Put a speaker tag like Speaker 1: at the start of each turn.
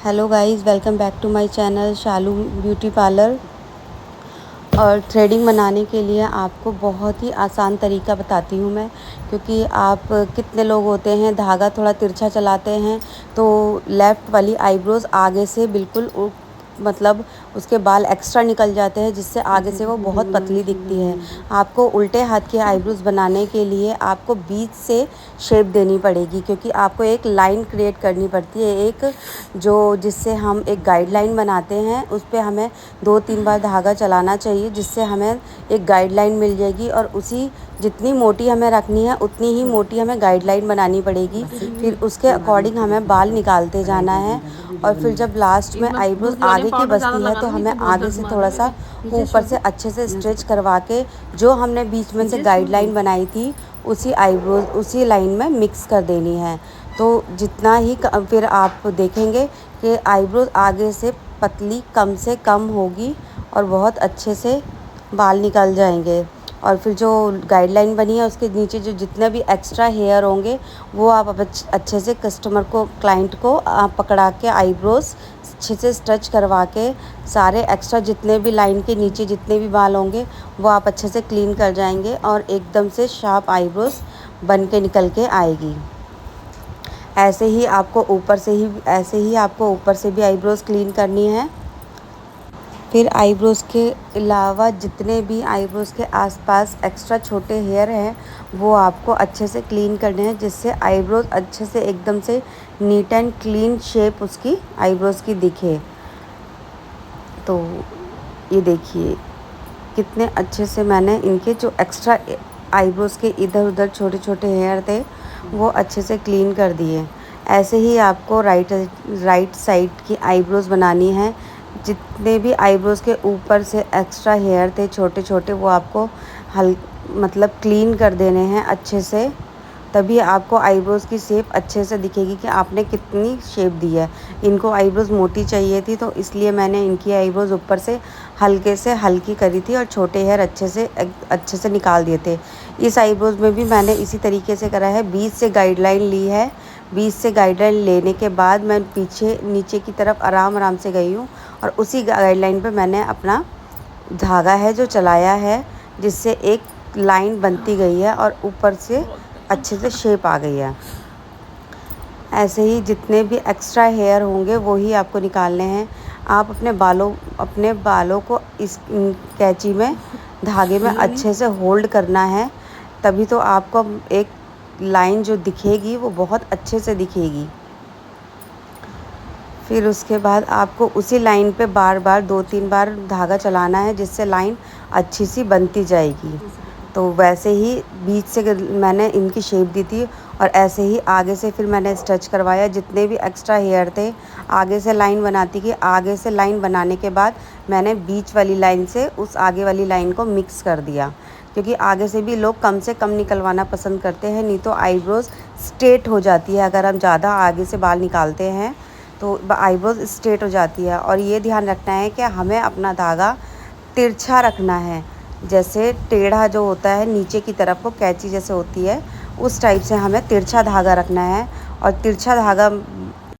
Speaker 1: Hello guys, welcome back to my channel Shalu beauty parlour. और threading बनाने के लिए आपको बहुत ही आसान तरीका बताती हूँ मैं, क्योंकि आप कितने लोग होते हैं धागा थोड़ा तिरछा चलाते हैं तो लेफ़्ट वाली आईब्रोज़ आगे से बिल्कुल मतलब उसके बाल एक्स्ट्रा निकल जाते हैं, जिससे आगे से वो बहुत पतली दिखती है। आपको उल्टे हाथ की आईब्रोज़ बनाने के लिए आपको बीच से शेप देनी पड़ेगी, क्योंकि आपको एक लाइन क्रिएट करनी पड़ती है, एक जो जिससे हम एक गाइडलाइन बनाते हैं उस पे हमें 2-3 बार धागा चलाना चाहिए, जिससे हमें एक गाइडलाइन मिल जाएगी। और उसी जितनी मोटी हमें रखनी है उतनी ही मोटी हमें गाइडलाइन बनानी पड़ेगी। फिर उसके अकॉर्डिंग हमें बाल निकालते जाना है। और फिर जब लास्ट में आईब्रोज आगे की बचती है तो हमें आगे से थोड़ा सा ऊपर से अच्छे से स्ट्रेच करवा के जो हमने बीच में से गाइडलाइन बनाई थी उसी आईब्रोज उसी लाइन में मिक्स कर देनी है। तो जितना ही फिर आप देखेंगे कि आईब्रोज आगे से पतली कम से कम होगी और बहुत अच्छे से बाल निकल जाएंगे। और फिर जो गाइडलाइन बनी है उसके नीचे जो जितने भी एक्स्ट्रा हेयर होंगे वो आप अच्छे से कस्टमर को क्लाइंट को आप पकड़ा के आईब्रोज अच्छे से स्ट्रेच करवा के सारे एक्स्ट्रा जितने भी लाइन के नीचे जितने भी बाल होंगे वो आप अच्छे से क्लीन कर जाएंगे और एकदम से शार्प आईब्रोज बन के निकल के आएगी। ऐसे ही आपको ऊपर से भी आईब्रोज़ क्लीन करनी है। फिर आईब्रोज़ के अलावा जितने भी आईब्रोज़ के आसपास एक्स्ट्रा छोटे हेयर हैं वो आपको अच्छे से क्लीन करने हैं, जिससे आईब्रोज़ अच्छे से एकदम से नीट एंड क्लीन शेप उसकी आईब्रोज़ की दिखे। तो ये देखिए कितने अच्छे से मैंने इनके जो एक्स्ट्रा आईब्रोज़ के इधर उधर छोटे छोटे हेयर थे वो अच्छे से क्लीन कर दिए। ऐसे ही आपको राइट साइड की आईब्रोज़ बनानी है। जितने भी आईब्रोज़ के ऊपर से एक्स्ट्रा हेयर थे छोटे छोटे वो आपको मतलब क्लीन कर देने हैं अच्छे से, तभी आपको आईब्रोज़ की शेप अच्छे से दिखेगी कि आपने कितनी शेप दी है। इनको आईब्रोज़ मोटी चाहिए थी तो इसलिए मैंने इनकी आईब्रोज़ ऊपर से हल्के से हल्की करी थी और छोटे हेयर अच्छे से निकाल दिए थे। इस आईब्रोज़ में भी मैंने इसी तरीके से करा है, बीच से गाइडलाइन ली है। बीच से गाइडलाइन लेने के बाद मैं पीछे नीचे की तरफ आराम से गई हूँ और उसी गाइडलाइन पे मैंने अपना धागा है जो चलाया है, जिससे एक लाइन बनती गई है और ऊपर से अच्छे से शेप आ गई है। ऐसे ही जितने भी एक्स्ट्रा हेयर होंगे वो ही आपको निकालने हैं। आप अपने बालों को इस कैंची में धागे में अच्छे से होल्ड करना है, तभी तो आपको एक लाइन जो दिखेगी वो बहुत अच्छे से दिखेगी। फिर उसके बाद आपको उसी लाइन पे बार बार 2-3 बार धागा चलाना है, जिससे लाइन अच्छी सी बनती जाएगी। तो वैसे ही बीच से मैंने इनकी शेप दी थी और ऐसे ही आगे से फिर मैंने स्टिच करवाया। जितने भी एक्स्ट्रा हेयर थे आगे से लाइन बनाती गई। आगे से लाइन बनाने के बाद मैंने बीच वाली लाइन से उस आगे वाली लाइन को मिक्स कर दिया, क्योंकि आगे से भी लोग कम से कम निकलवाना पसंद करते हैं, नहीं तो आईब्रोज़ स्ट्रेट हो जाती है। अगर हम ज़्यादा आगे से बाल निकालते हैं तो आईब्रोज़ स्ट्रेट हो जाती है। और ये ध्यान रखना है कि हमें अपना धागा तिरछा रखना है, जैसे टेढ़ा जो होता है नीचे की तरफ वो कैंची जैसे होती है उस टाइप से हमें तिरछा धागा रखना है। और तिरछा धागा